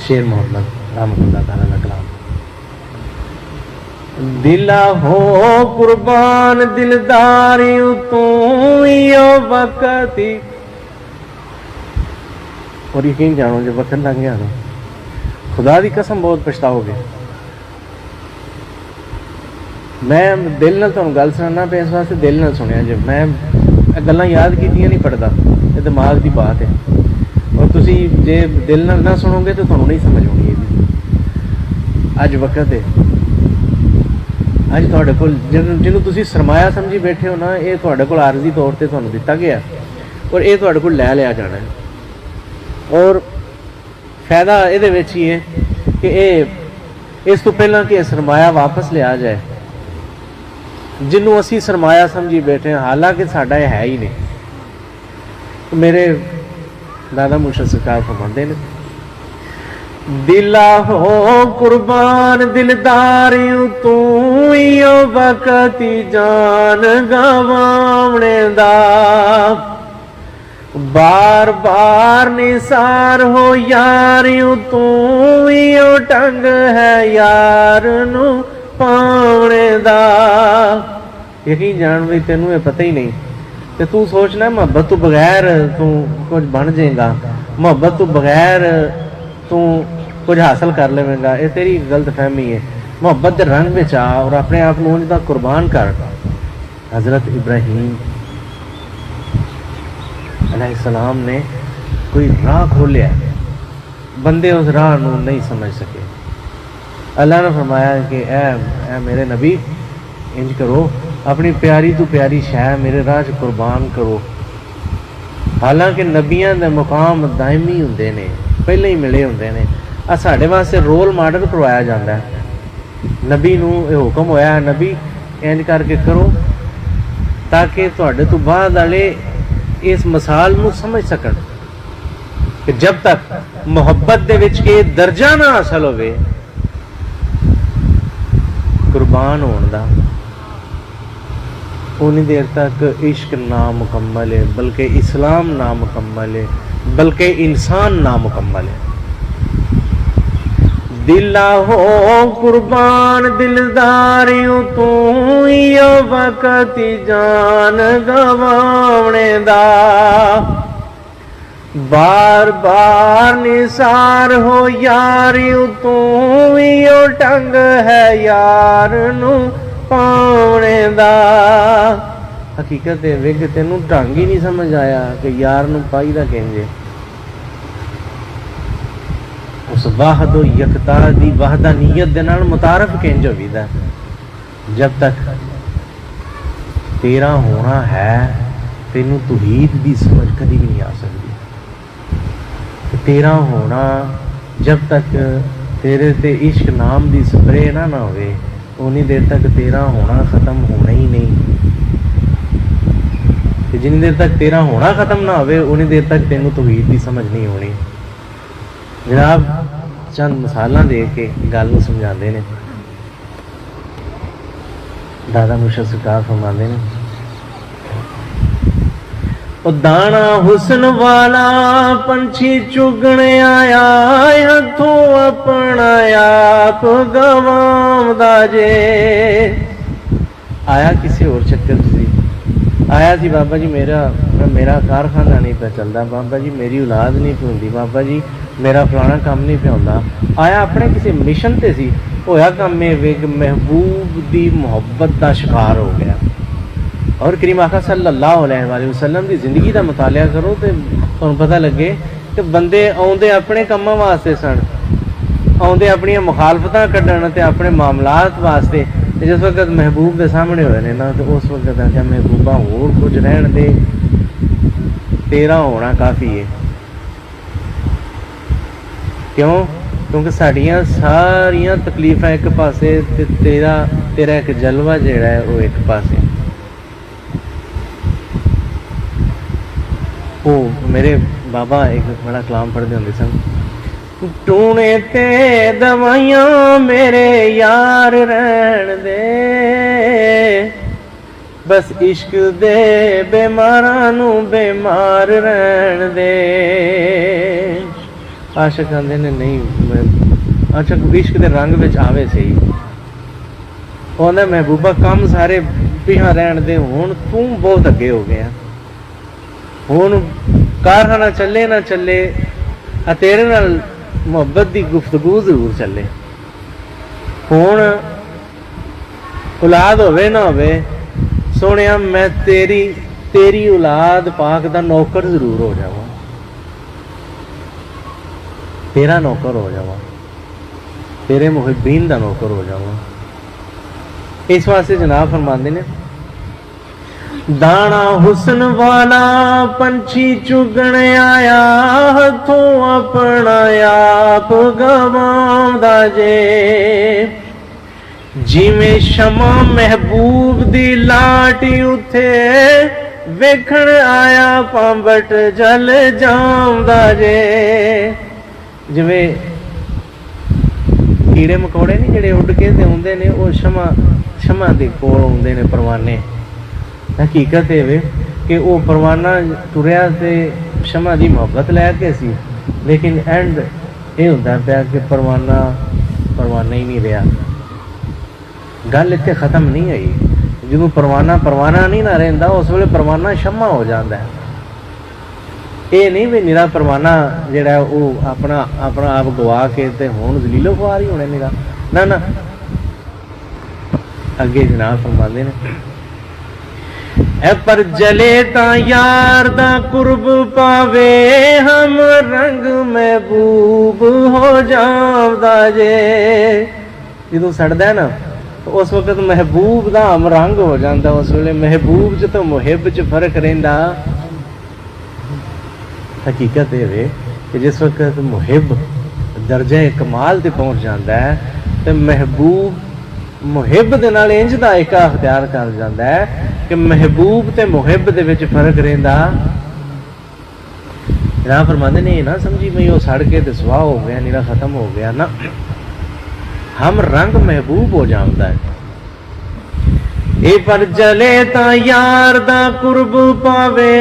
शेर मोहम्मद रहमतुल्लाह तआला का कलाम। दिला हो कुर्बान दिलदारी तू यो वक्त ही, और यकीन जानो जो वक्त लंघ गया ना खुदा की कसम बहुत पछताओगे। मैं दिल नाल तुहानूं गल सुनाना पे इस वास्ते दिल नाल सुनिया जे मैं गल्लां याद कीतियां नहीं पढ़दा, ये दिमाग की बात है। और तुसी जे दिल नाल ना सुनोगे तो तुहानूं नहीं समझ आउणी। अज वक्त है, अज तुहाडे कोल जिन्हों तुसी सरमाया समझी बैठे हो ना, ये तुहाडे कोल आरजी तौर पर तुहानूं दिता गया और ये तुहाडे कोल लै लिया जाना है। और फायदा इहदे विच ही है कि ये इस तो पहला कि सरमाया वापस लिया जाए जिन्हों असी सरमाया समझी बैठे हैं, हालांकि साडा है ही नहीं। तो मेरे दादा मुर्शद सरकार फरमाते हैं, दिला हो कुर्बान दिलदारी तू यो वक्त जान गवावणे दा, बार बार निसार हो यारियों तू यो ढंग है यार नू पावणे दा। यकीन जान भी तेनू ये पता ही नहीं, ते तू सोचना मोहब्बत तो बगैर तू कुछ बन जाएगा, मोहब्बत तो बगैर तू कुछ हासिल कर लेवेगा। ये तेरी गलत फहमी है। मोहब्बत के रंग में आ और अपने आप को उनका कुर्बान कर। हज़रत इब्राहीम अलैहिस्सलाम ने कोई राह खोलिया, बंदे उस राह को नहीं समझ सके। अल्लाह ने फरमाया कि ए मेरे नबी इंज करो, अपनी प्यारी तो प्यारी शह मेरे राह च कुर्बान करो। हालांकि नबियां दे मुकाम दायमी हुंदे ने, पहले ही मिले हुंदे ने। आ साडे वास्ते रोल मॉडल करवाया जाता है। नबी नूं ये हुक्म होया है, नबी इंज करके करो ताकि तुहाडे तो बाद वाले इस मिसाल नूं समझ सकन कि जब तक मुहब्बत दे विच के दर्जा ना हासिल होवे कुर्बान होने दा, उन्नी देर तक इश्क नामुकम्मल है, बल्कि इस्लाम नामुकम्मल है, बल्कि इंसान नामुकम्मल है। दिला हो कुर्बान दिलदारी तू यो वक्त जान गवावणे दा, बार बार निसार हो यारी तू यो ढंग है यार नू पावणे दा। हकीकत है विग तेनू ढंग ही नहीं समझ आया कि यार नू पाई दा कहंजे। उस वाहद यकता दी वहदानियत दे नाल मुतारफ किंज होवीदा। जब तक तेरा होना है तेनू तौहीद दी समझ कभी भी नहीं आ सकती। तेरा होना जब तक तेरे ते इश्क नाम दी स्प्रे ना होवे उन्नी देर तक तेरा होना खत्म होना ही नहीं। जिन्नी देर तक तेरा होना खत्म ना होवे उन्नी देर तक तेनू तौहीद दी समझ नहीं होनी। जनाब चंद मिसालां दे के गल नूं समझाते ने। दादा मुर्शद सरकार फरमाते ने, ओ दाना हुस्न वाला पंछी चुगने आया हथों अपना आप गवांदा जे। आया किसी और चक्कर सी, आया सी बाबा जी मेरा कारखाना नहीं पे चलता, बाबा जी मेरी औलाद नहीं पे होंदी, बाबा जी मेरा फलाना काम नहीं पे होंदा। आया अपने किसी मिशन ते सी, होया काम में वेग महबूब दी मुहब्बत का शिकार हो गया। और करीम आका सल्लल्लाहु अलैहि वसल्लम की जिंदगी का मुतालिया करो तो तुहानूं पता लगे कि बंदे आउंदे अपने कामां वास्ते सन, आउंदे अपनियां मुखालफतां कड्ढण ते अपने मामलात वास्ते। जिस वक्त महबूब के सामने होए ने ना तो उस वक्त आख्या महबूबा होर कुछ रहन दे, तेरा होना काफ़ी है। क्यों? क्योंकि साड़ियाँ सारिया तकलीफां एक पासे ते तेरा एक जलवा जिहड़ा है वो एक पासे। वो मेरे बाबा एक बड़ा कलाम पढ़ते होंगे सन, टूने ते दवाइयां मेरे यार रहन दे, बस इश्क दे बेमारां नू बेमार रहन दे। आशिक आंदे ने नहीं अच्छा इश्क के रंग विच आवे सही कहना महबूबा कम सारे पिछा रहन दे हुण तू बहुत अगे हो गया हुण कारखाना चले ना चले तेरे नाल मुहब्बत की गुफ्तगू जरूर चले हुण औलाद होवे ना होवे सोहणिया मैं तेरी तेरी औलाद पाक दा नौकर जरूर हो जावां तेरा नौकर हो जावां तेरे मुहिब्बीन दा नौकर हो जावां इस वास्ते जनाब फरमांदे ने दाना हुस्न वाला पंछी चुगण आया हथों अपना आप गवांदा जे जिवें शमा महबूब दी लाटी उथे वेखण आया पांबट जल जांदा जे जिवें कीड़े मकोड़े नहीं जिहड़े उड़ के ते आउंदे ने वो शमा दे कोल आउंदे ने परवाने हकीकत ये कि वो परवाना तुरिया ते शमा दी मुहब्बत लैके सी लेकिन एंड ये होंदा पिया कि परवाना ही नहीं रहा गल इत्थे खत्म नहीं हुई जो परवाना नहीं ना रहिंदा उस वेले परवाना शमा हो जाता है ये नहीं भी निरा परवाना जिहड़ा वो अपना आप गवा के ते हुण जलीलो खुआर ही होने निरा ना ना अगे जनाब फरमांदे ने ए पर जले ता यार दा कुर्ब पावे हम रंग महबूब हो जावदा जे जदों सड़दा है ना उस वक्त महबूब का हम रंग हो जाता उस वे महबूब च तो मुहिब च फर्क रहिंदा हकीकत ये कि जिस वक्त मुहिब दर्जे कमाल ते पहुंच जाता है तो महबूब मुहिब दे नाल इंज दा एका अख्तियार कर जाता है कि महबूब ते मुहिब दे विच फर्क रहिंदा ना फरमांदे ने ना समझी मैं वो सड़ के ते सुहा हो गया नीरा खत्म हो गया ना हम रंग महबूब हो जाता है ए पर जले ता यार दा कुर्ब पावे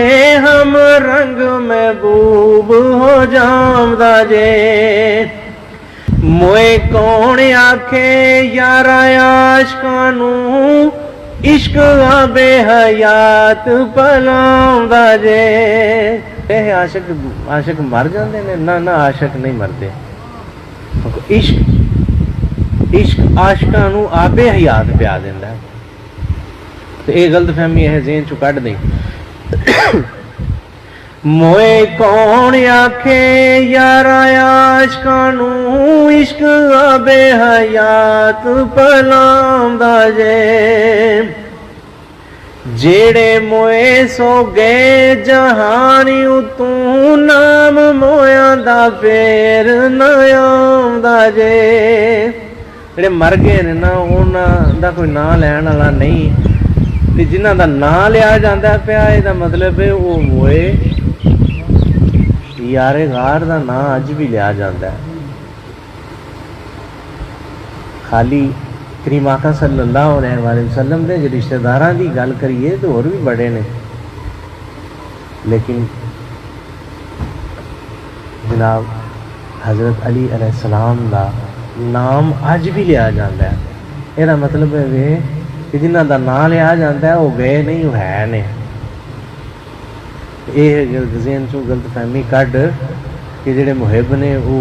हम रंग महबूब हो जावदा जे मोए कौन आखे यारा आशिकां नू इश्क आबे हयात पलाउंदा जे ए आशिक मर जाते ने ना ना आशिक नहीं मरते इश्क आशिकां नू आबे हयात पिया दिंदा है तो ये गलत फहमी है ज़हन चो कढ़ दे मोए कौन आखे यारा आशिकां नू इश्क आबे हयात पलाउंदा जे जेड़े मोए सो गए जहानी तू नाम मोया दा फेर न आउंदा जे ਜਿਹੜੇ मर गए ने ना उन्हां दा कोई नां लैण वाला नहीं ते जिन्हां दा नां लिया जांदा पिया इहदा मतलब है वो मोए यारे गार दा नां अज भी लिया जांदा है खाली करीम आका सल्लल्लाहु अलैहि वसल्लम दे जे रिश्तेदारां दी गल करिए तो होर भी बड़े ने लेकिन जनाब हज़रत अली अलैहिस्सलाम दा नाम अज भी लिया जाता है यदा मतलब है वे कि जिन्हों का नाम लिया जाता है वो गए नहीं वो है ने ज़हन चो गलत फहमी कढ़ कि जेडे मुहिब ने वो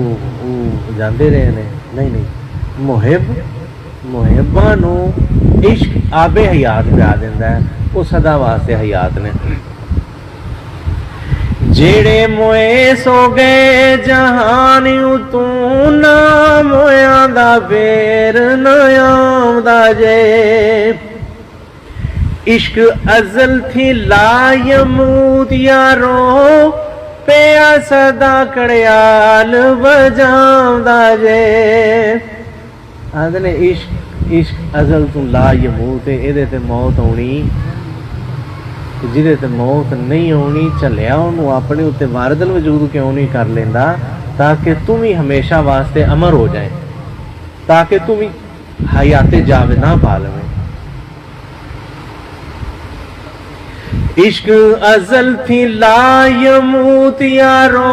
जाते रहे ने नहीं मुहिबां नू इश्क आबे हयात पिया दिंदा है वो सदा वास्ते हयात ने जेड़े मोए सो गए जहान तू नाम होया दा फेर न आउंदा जे इश्क अज़ल थी ला यमूत यारो पिया सदा कड़ियाल वजाउंदा जे आंदे ने इश्क अज़ल तू ला यमूत इहदे ते मौत आउणी जिहदे ते मौत नहीं आनी झलिया उन्होंने अपने उत्ते वारदल वजूद क्यों नहीं कर लेंदा ताकि तू भी हमेशा वास्ते अमर हो जाए ताकि तू भी हयाते जावेदा पा लवे इश्क अजल थी लायमूत यारो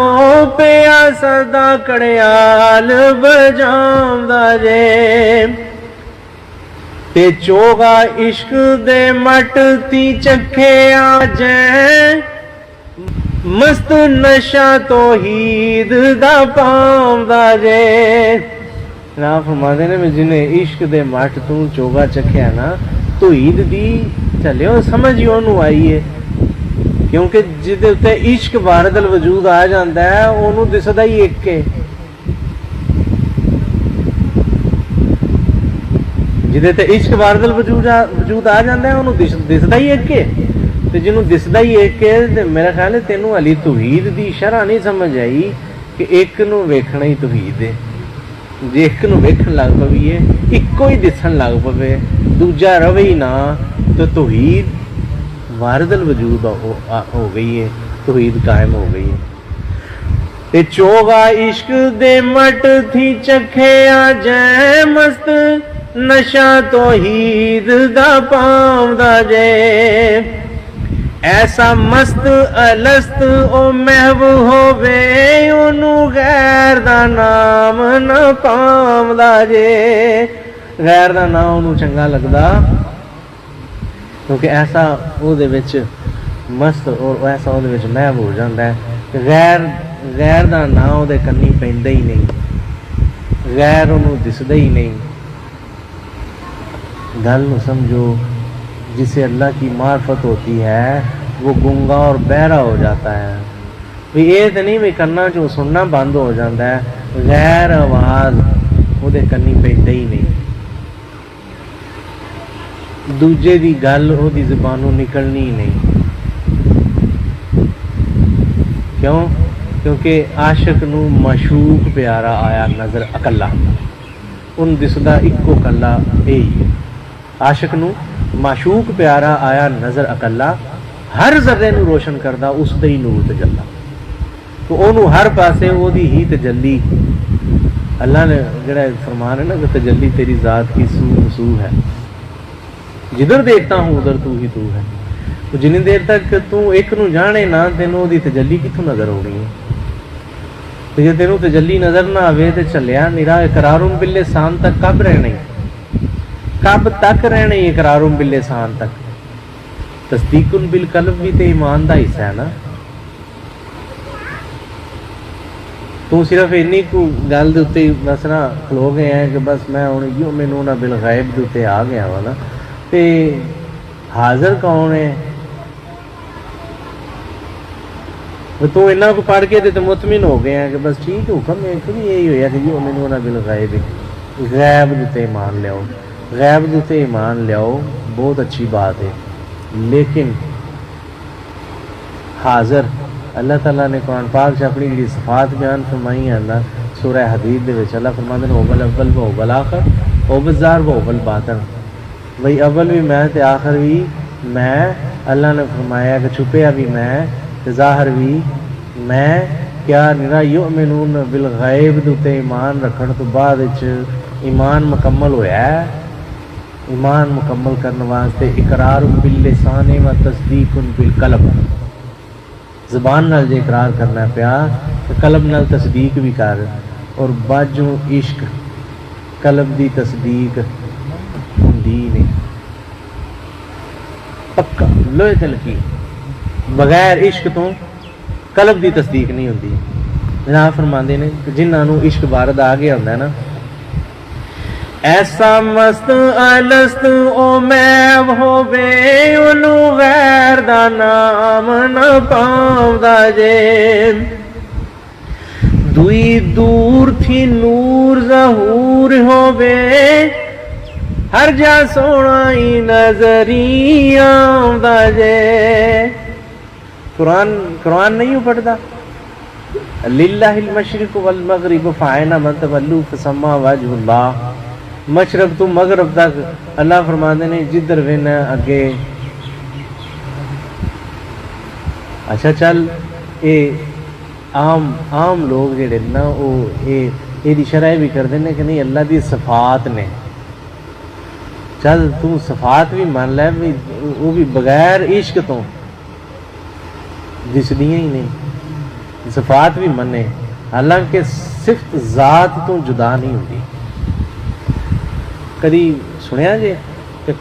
पिया सदा कड़ियाल बजांदा जे ते चोगा इश्क दे मट थी चखे आ जै मस्त नशा तौहीद दा पांदा जे ना फरमांदे ने जिन्हें इश्क दे मट तू चोगा चखिया ना तौहीद दी चलियो समझ ही ओनू आई है क्योंकि जिदे उत्ते इश्क वारदल वजूद आ जाता है ओनू दिसदा ही एक है जिदे ते इश्क वारदल वजूद आ जाता है ओनू दिसदा ही एक है ते जिन्नू दिसदा ही एक है ते मेरा ख्याल है तेनू अली तौहीद दी शरह नहीं समझ आई कि एक नू वेखना ही तौहीद है जे एक नू वेखण लग पवीए इक्को ही दिसन लग पवे दूजा रवे ही ना तो तौहीद वारदल वजूद हो गई है तौहीद कायम हो गई है ते चोगा इश्क दे मट थी चखे आ जै मस्त नशा तौहीद दा पांदा जे ऐसा मस्त अलस्त ओ महबूब होवे ओनू गैर दा नाम न पांदा जे गैर दा नाम ओनू चंगा लगदा क्योंकि ऐसा ਉਹਦੇ ਵਿੱਚ मस्त और ऐसा ਉਹਦੇ ਵਿੱਚ महब हो ਜਾਂਦਾ है गैर ਦਾ ਨਾਂ ਉਹਦੇ ਕੰਨੀ ਪੈਂਦਾ ਹੀ नहीं गैर ਉਹਨੂੰ दिसदा ही नहीं गल ਨੂੰ समझो जिसे अल्लाह की मार्फत होती है वो गूंगा और बहरा हो जाता है भी ये तो नहीं भी कन्ना चो सुनना बंद हो जाता है गैर आवाज़ ਉਹਦੇ ਕੰਨੀ ਪੈਂਦਾ ही नहीं दूजे दी गल ओदी ज़बानों निकलनी ही नहीं क्यों क्योंकि आशिक नू मशूक प्यारा आया नज़र अकला उन दिसदा इक्को कला यही आशिक नू माशूक प्यारा आया नज़र अकला हर जर्रे नू रोशन करदा उसदे ही नूर तजल्ला तो ओनू हर पासे ओदी ही तजल्ली अल्लाह ने जिहड़ा फरमान है ना कि तजल्ली तेरी ज़ात की सू है जिधर देखता हूँ उधर तू ही तू है तो जिन्नी देर तक तू एक नू जाने ना तेनों ओदी तजल्ली कित्थों नज़र आउणी है तो जे तेनों तजल्ली नज़र ना आवे ते चलिया निरा इकरारुम बिल लिसान तक कब रहना कब तक रहना इकरारुम बिल लिसान तक तस्दीकुन बिल कल्ब भी तो ईमान का हिस्सा है ना तू सिर्फ इन्नी को गल दे उत्ते बस ना खलो गए हैं कि बस मैं हुण इहो मैनूं ना बिल गायब दे उत्ते आ गया वा ना ते हाजिर कौन है तू इन्ना को पढ़ के तो मुतमिन हो गए हैं कि बस ठीक हुक्म है कि यही होया कि जो मैनूं ना बिल गायब गैब दे उत्ते ईमान लियाओ गैब दे उत्ते ईमान लियाओ बहुत अच्छी बात है लेकिन हाजिर अल्लाह ताला ने कुरान पाक से अपनी जी सिफात बयान फरमाई है ना सूरह हदीद दे विच अल्लाह फरमांदे ने ओवल अव्वल व ओवल आखिर ओवल ज़ाहिर व ओवल बातिन भाई अव्वल भी मैं ते आखिर भी मैं अल्लाह ने फरमाया कि छुपया भी मैं ते ज़ाहिर भी मैं क्या निरा युमिनून बिल गैब दे उत्ते ईमान रखण तो बाद विच ईमान मुकम्मल होया है ईमान मुकम्मल करने वास्ते इकरार बिल लिसान व तस्दीकुन बिल कल्ब ज़बान नाल जे इकरार करना पिया तो कल्ब नाल तस्दीक भी कर और बाजू इश्क कल्ब दी तस्दीक हुंदी नहीं पक्का लोहे ते लकी बगैर इश्क तो कल्ब दी तस्दीक नहीं हुंदी जनाब फरमांदे ने जिन्हां नूं इश्क वारद आ गया हुंदा ना ऐसा मस्त अलस्त ओ मैब होवे ओनू गैर दा नाम न पाउंदा जे दुई दूर थी नूर ज़हूर होवे हर जा सोना ही नजरी आउंदा जे कुरान नहीं पढ़दा लिल्लाहिल मशरिक वल मगरिब फ़अयना तवल्लू फसम्मा वजहुल्लाह मशरक तो मगरब तक अल्लाह फरमाते ने जिधर वेना अगे अच्छा चल ये आम लोग जेडे ना वो ये शरह भी करते हैं कि नहीं अल्लाह दी सफात ने चल तू सफात भी मान लै भी वो भी बगैर इश्क तो दिसदियां ही नहीं, सिफात भी मने, हालांकि सिफत जात तो जुदा नहीं होती। कदी सुनिया जे कि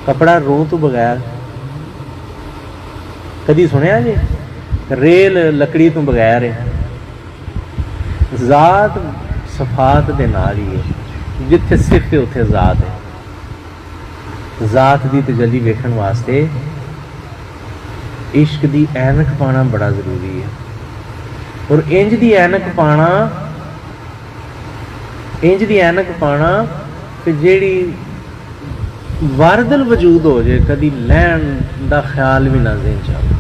कपड़ा रूह तो बगैर? कदी सुनिया जे रेल लकड़ी तो बगैर है? जात सफात दे नाल ही है, जिथे सिफत है उत्थे जात है। जात की तजल्ली वेखण वास्ते इश्क की ऐनक पाना बड़ा जरूरी है। और इंज की ऐनक पाना कि जेड़ी वारदल वजूद हो जाए, कदी लैन का ख्याल भी ना ज़हन च आवे।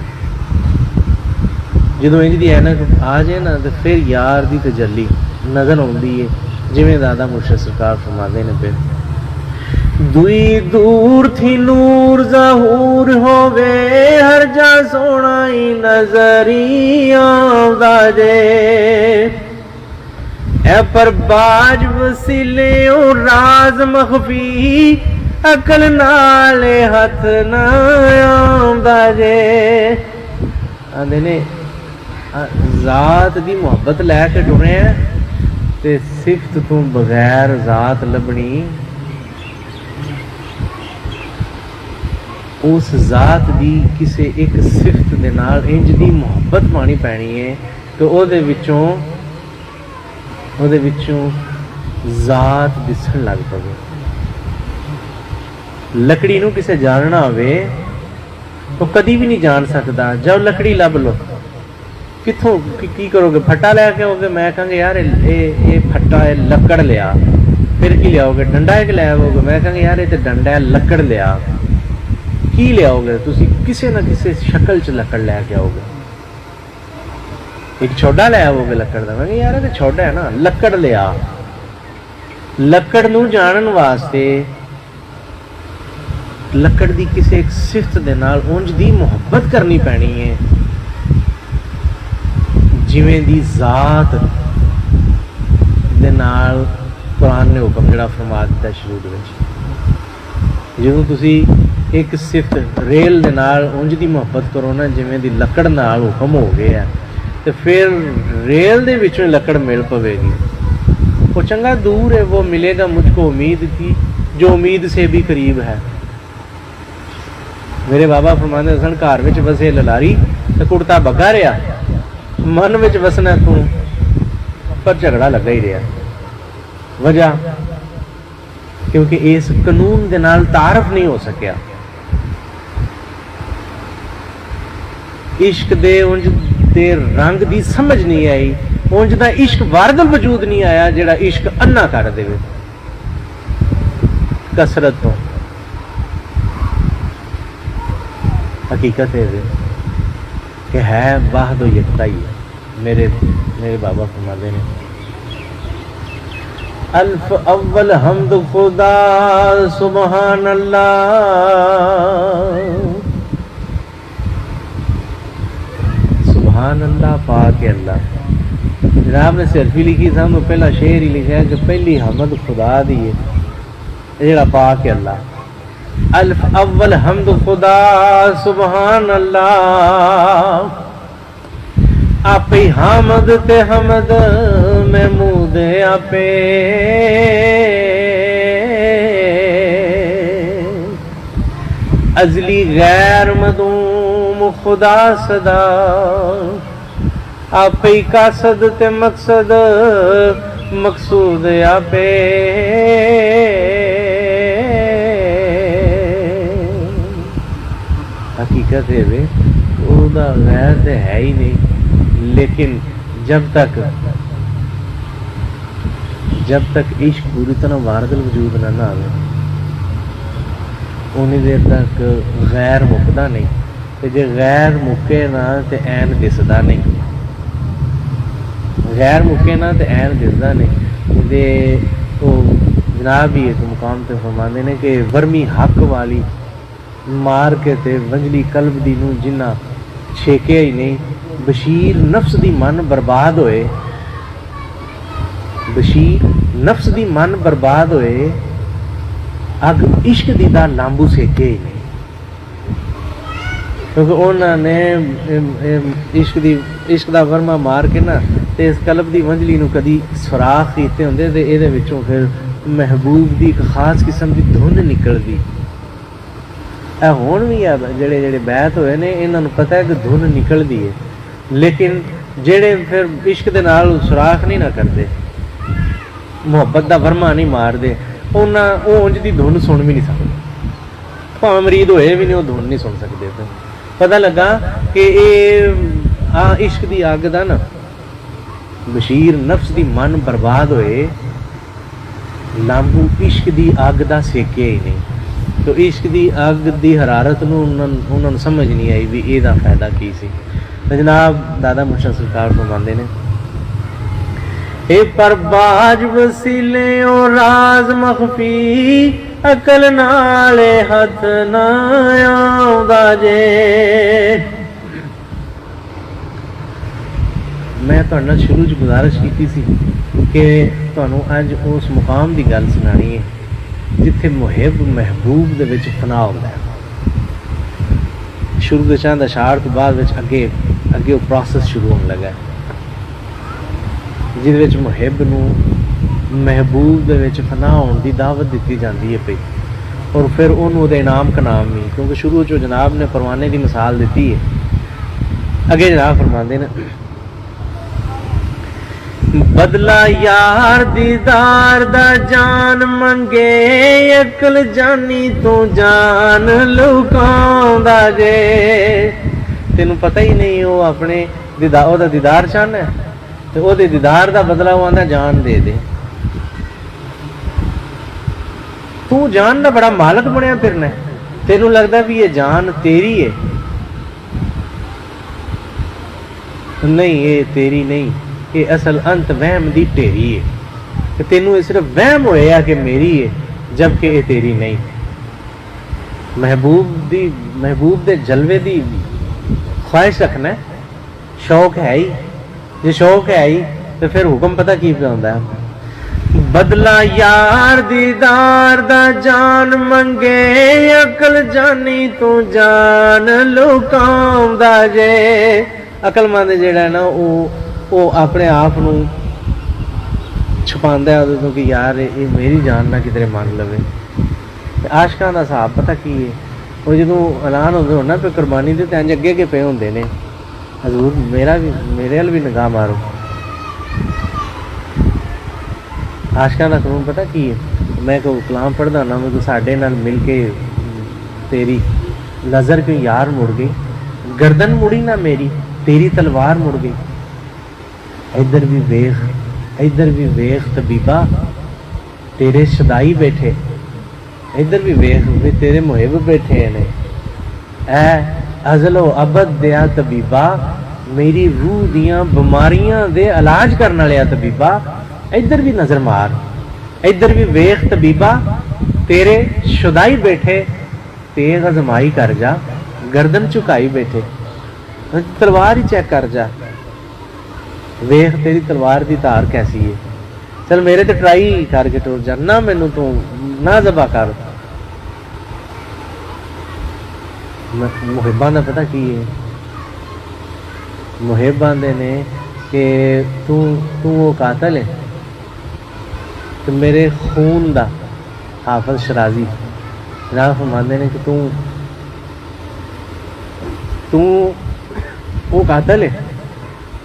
जो इंज की ऐनक आ जाए ना, तो फिर यार की तजल्ली नज़र आती है, जिमें दादा मुर्शद सरकार फरमाते ने पे, दुई दूर थी नूर ज़हूर होवे, हर जा सोना ही नजरी आंदा जे, ए पर बाज वसीले ओ राज मखफी, अकल नाले हथ ना आंदा जे। आंदे ने जात दी मुहब्बत लैके टुरे ते सिफत तो बगैर जात लभनी, उस जात दी किसी एक सिफत दे नाल इंज दी मुहब्बत पानी पैनी है कि ओहदे विचों जात दिसन लग पवे। लकड़ी नूं किसे जानना होवे तो कदी भी नहीं जान सकता। जब लकड़ी लभ लो, कित्थों की करोगे? फट्टा लैके आओगे? मैं कहूँगा यार ये फट्टा है, लकड़ लिया। फिर की लियाओगे? डंडा एक लै आओगे? मैं कहूँगा यार ये तो डंडा है, लकड़ लिया। की लियाओगे? तुसी किसी ना किसी शक्ल च लकड़ लैके आओगे। एक छोडा लै आओगे लकड़ का? मैं यार ये छोडा है ना, लकड़ लिया। लकड़ नूं जानन वास्ते लकड़ दी किसी एक सिफत दे नाल उंज दी मुहब्बत करनी पैनी है, जिवें दी जात दे नाल कुरान ने हुक्म जिहड़ा फरमा दिता शुरू दे विच। जदों तुसी एक सिफत रेल दे नाल उंज दी मुहब्बत करो ना, जिवें दी लकड़ नाल हुक्म हो गया, तो फिर रेल दे विचों लकड़ मिल पवेगी। वो चंगा दूर है, वो मिलेगा मुझको उम्मीद की, जो उम्मीद से भी करीब है। मेरे बाबा फरमाते सन, घर विच वसे ललारी तो कुड़ता बग्गा रहा, मन विच वसना तू, पर झगड़ा लगा ही रहा। वजह क्योंकि इस कानून दे नाल तारफ नहीं हो सकिया। इश्क दे उंज दे रंग दी समझ नहीं आई, उंज दा इश्क वारदल वजूद नहीं आया जिहड़ा इश्क अन्ना कर देवे कसरत तो। हकीकत है कि है वाहदो यकता ही है। मेरे बाबा फरमाते ने, अल्फ अव्वल हम्द खुदा सुबहान अल्लाह, सुबहान अल्लाह, पाक अल्लाह। जनाब ने सिर्फ ही लिखी, था तो पहला शेर ही लिखा है कि पहली हमद खुदा दी है, जेड़ा पाक अल्लाह। अल्फ अव्वल हम्द खुदा सुबहान अल्लाह, आपे हमद ते हमद महमूद आपे, अजली गैर मदूम खुदा सदा, आपे कासद ते मकसद मकसूद आपे। हकीकत है वे ओदा गैर तो है ही नहीं, लेकिन जब तक इश्क पूरी तरह वारदल वजूद ना आवे, उन्नी देर तक गैर मुकदा नहीं। तो जे गैर मुके ना तो ऐन दिसदा नहीं, गैर मुके ना तो ऐन दिसदा नहीं। ते वो जनाब भी एक मुकाम ते फरमाते ने कि वर्मी हक वाली मार के ते वंजली कल्ब दी नूं जिन्ना छेकिया ही नहीं, बशीर नफ्स दी मन बर्बाद होए, बशीर नफ्स दी मन बर्बाद होए, अग इश्क दी दा लांबू सेके ही नहीं। क्योंकि उन्होंने इश्क का वर्मा मार के ना तो इस कलब की वंजली नूं कदी सुराख कीते होंदे ते इहदे विचों फिर महबूब की एक खास किस्म की धुन निकलती। हुण भी आ जेड़े जेड़े बैत होए ने इन्हां नूं पता है कि धुन निकलती है, लेकिन जेड़े फिर इश्क दे नाल सुराख नहीं ना करते, मुहब्बत का वर्मा नहीं मारते, उन्हां वो उंज दी धुन सुन भी नहीं सकते। भावें मरीद होए भी नहीं, वो धुन नहीं सुन सकते। तो पता लगा कि ये इश्क की अग का ना बशीर नफ्स की मन बर्बाद होए, लांबू इश्क की अग का सेके ही नहीं। तो इश्क की अग की हरारत उन्होंने समझ नहीं आई भी ਇਹਦਾ फायदा की सी। तो जनाब दादा मुर्शद सरकार फरमाते ने, ए परबाज वसीले ओ राज मखफी अकल नाले हथ ना आउंदा जे। मैं तुहाडे नाल शुरू च गुजारिश की सी कि तुहानूं अज उस मुकाम की गल सुनानी है जिथे मुहिब महबूब दे विच फना होंदा है। शुरू के चंद अशार तो बाद विच अगे अगे वो प्रोसेस शुरू होने लगा है, जिहदे विच मुहिब नूं महबूब दे विच फना होने की दावत दी जाती है पई, और फिर उन्होंने इनाम का नाम भी, क्योंकि शुरू चो जनाब ने परवाने की मिसाल दी है। अगे जनाब फरमाते हैं, बदला यार दीदार दा जान मंगे अकल जानी तू जान लुकाउंदा जे। तेनू पता ही नहीं वो अपने ओदा दीदार चाहना है, तो ओदे दीदार दा बदला वो आंदा जान दे दे। तू जान दा बड़ा मालक बनया फिरना है, तेनू लगदा भी ये जान तेरी है। नहीं, ये तेरी नहीं, ये असल अंत वहम दी ढेरी है। कि तेनू ये सिर्फ वहम होया कि मेरी है, जबकि ये तेरी नहीं। महबूब दे जलवे दी ख्वाहिश रखना है, शौक है ही। जो शौक है ही तो फिर हुक्म पता की पे होंदा है, बदला यार दीदार दा जान मंगे अकल जानी तू जान लुकाउंदा जे। अकलमंद जेड़ा है ना वो अपने आप नूं छुपांदा है उहदे तो कि यार ये मेरी जान ना किधरे मान लवे। आशकां दा हिसाब पता की है, वो जो ऐलान होंदे होना पे कुर्बानी दे इंज अगे अगे पे होंदे ने, हजूर मेरे अल भी निगाह मारो। आशकां दा कानून पता की है, मैं कोई कलाम पढ़दा ना, मैं साडे नाल मिल के तेरी नज़र क्यों यार मुड़ गई, गर्दन मुड़ी ना मेरी तेरी तलवार मुड़ गई। इधर भी वेख तबीबा तेरे शदाई बैठे, इधर भी वेख भी तेरे मुहिब बैठे ने। ऐ अज़लो अबद दिया तबीबा मेरी रूह दियां बीमारियां दे इलाज करने वाले तबीबा, इधर भी नजर मार, इधर भी वेख तबीबा तेरे शुदाई बैठे, तेज आजमाई कर जा गर्दन झुकाई बैठे, तलवार ही चेक कर जा, वेख तेरी तलवार की धार कैसी है। चल मेरे ते ट्राई करके टुर जा ना, मैनू तू ना जबा कर। मुहिबां दा पता की है, मुहिबां दे ने कि तू वो कातल है, तो मेरे खून दा हाफिज शराजी जनाब फरमाते ने कि तू वो कातल है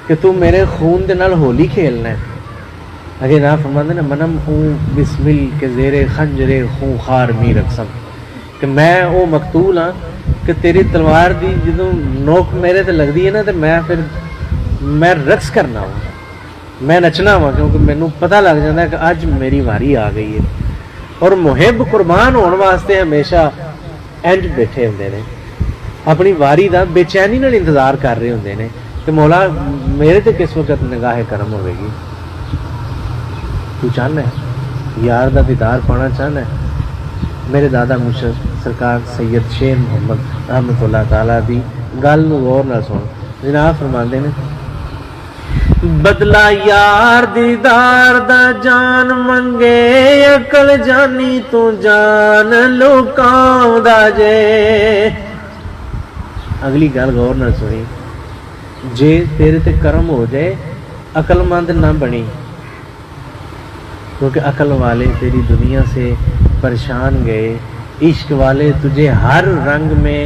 कि तू मेरे खून दे नाल होली खेलना है। अगे जनाब फरमाते ने मनम हूँ बिस्मिल के जेरे खंजरे खूंखार मी रकसम, कि मैं वो मकतूल हाँ कि तेरी तलवार दी जो नोक मेरे ते लगती है ना, तो मैं रक्स करना वा, मैं नचना वा, क्योंकि मैनू पता लग जाता है कि अज मेरी वारी आ गई है। और मुहिब कुर्बान होने वास्ते हमेशा इंज बैठे होंदे ने, अपनी वारी का बेचैनी नाल इंतजार कर रहे होंदे ने कि मौला मेरे ते किस वक्त निगाह करम होगी। तू चाहना है यार दा दीदार पाना चाहना है, मेरे दादा मुर्शद सरकार सैयद शेर मोहम्मद रहमतुल्लाह ताला दी गल नूं गौर नाल सुन। जनाब फरमांदे ने, बदला यार दीदार दा जान मंगे अकल जानी तू जान लुकाउंदा जे। अगली गल गौर नाल सुनी, जे तेरे ते कर्म हो जाए अकलमंद ना बनी, क्योंकि अकल वाले तेरी दुनिया से परेशान गए, इश्क वाले तुझे हर रंग में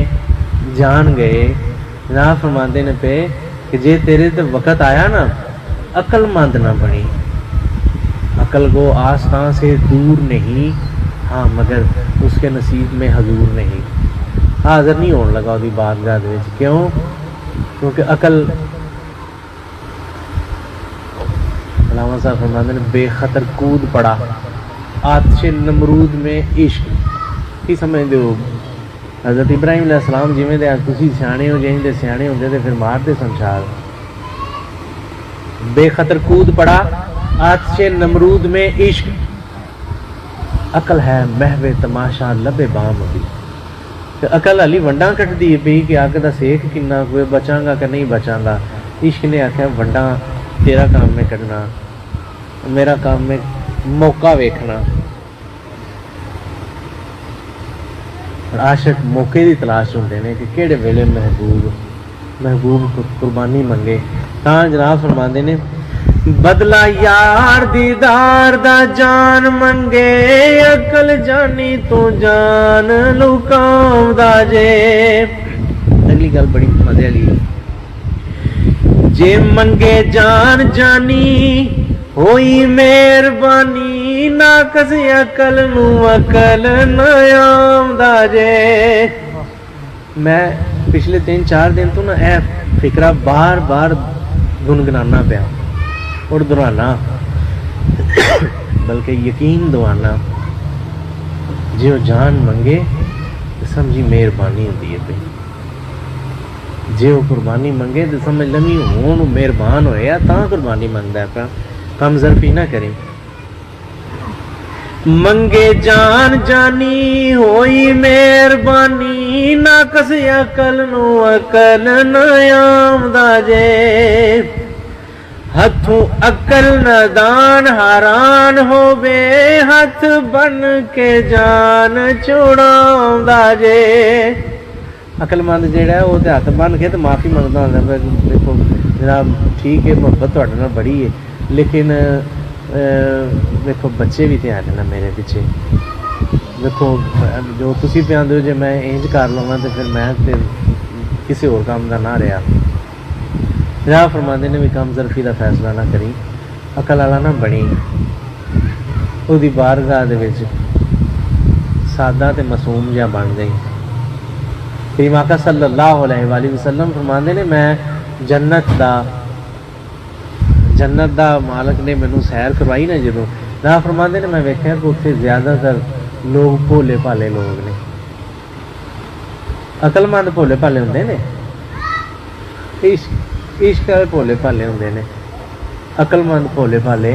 जान गए। ना फरमाते ने पे कि जे तेरे ते वक़्त आया ना अकलमंद ना बनी। अकल को आस्था से दूर नहीं, हाँ मगर उसके नसीब में हजूर नहीं, हाज़िर नहीं होने लगा उसकी बारगाह दे विच। क्यों? क्योंकि अकल अलामा साहब फरमाते हैं बेखतर कूद पड़ा आतिश नमरूद में इश्क। की समझते हो? हज़रत इब्राहिम अलैहिस्सलाम जिवें दे तुसीं सियाणे हो, जिवें दे सियाणे होंदे ते फिर मारते संसार। बेखतर कूद पड़ा आतिश नमरूद में इश्क, अकल है महवे तमाशा लबे बाम भी। तो अकल हाली वंडा कटदी पई कि अग दा सेक किन्ना, कोई बचांगा कि नहीं बचांगा। इश्क ने आख्या वंडा तेरा काम में कटना, मेरा काम में मौका वेखना। आशिक मौके की तलाश होंदे ने कि किहड़े वेले महबूब कुर्बानी मंगे। तां जनाब फरमांदे ने बदला यार दीदार दा जान मंगे, अकल जानी तो जान लुकाउंदा जे। अगली गल बड़ी मजे वाली, जे मंगे जान जानी होई मेहरबानी, ना कसे अकल नू अकल न आउंदा जे। मैं पिछले 3-4 दिन तो ना ए फिक्रा बार बार गुनगुनाना पिया और दोहराना, बल्कि यकीन दवाना। जे वो जान मंगे तो समझी मेहरबानी होती है पई, जे वो कुर्बानी मंगे तो समझ लमी हूँ मेहरबान होया तां कुर्बानी मंगदा है। कम ज़रफ़ी ना करें। मंगे जान जानी होई मेहरबानी, ना कसे अकल नू अकल न आउंदा जे। हथों अकल नदान हैरान होवे, हथ बन के जान छुड़ाउंदा जे। अकलमंद जिहड़ा है वो तो हथ बन के तो माफ़ी मंगदा हुंदा, देखो जनाब ठीक है मुहब्बत तुहाडे नाल बड़ी है, लेकिन देखो बच्चे भी तो है ना मेरे पिछे। देखो जो तुसी पे आंदे हो, जे मैं इंज कर लवां तो फिर मैं तो किसी होर काम का ना रहा। राह फरमाते ने भी कम ज़रफ़ी का फैसला ना करी, अकल वाला ना बनी। उसदी बारगाह दे विच सादा ते मासूम जिहा बन गई। करीम आका सल्लल्लाहु अलैहि वसल्लम फरमाते ने मैं जन्नत दा मालक ने मैनू सैर करवाई ना, जो ना फरमाते ने मैं वेख्या कि उत्थे ज़्यादातर लोग भोले भाले लोग ने। अकलमंद भोले भाले होंदे ने, इश्क वाले भोले भाले होंदे ने। अकलमंद भोले भाले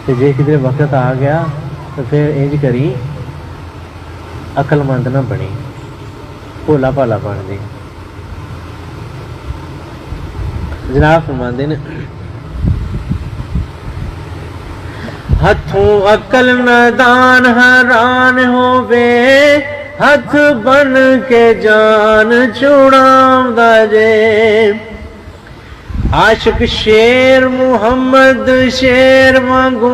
ते जे किधरे वक्त आ गया तो फिर इंज करी अकलमंद ना बनी, भोला भाला बन गई। जनाब फरमाते ने हथों अकल नदान हैरान होवे, हथ बन के जान छुड़ाउंदा जे। आशिक शेर मुहम्मद शेर वांगू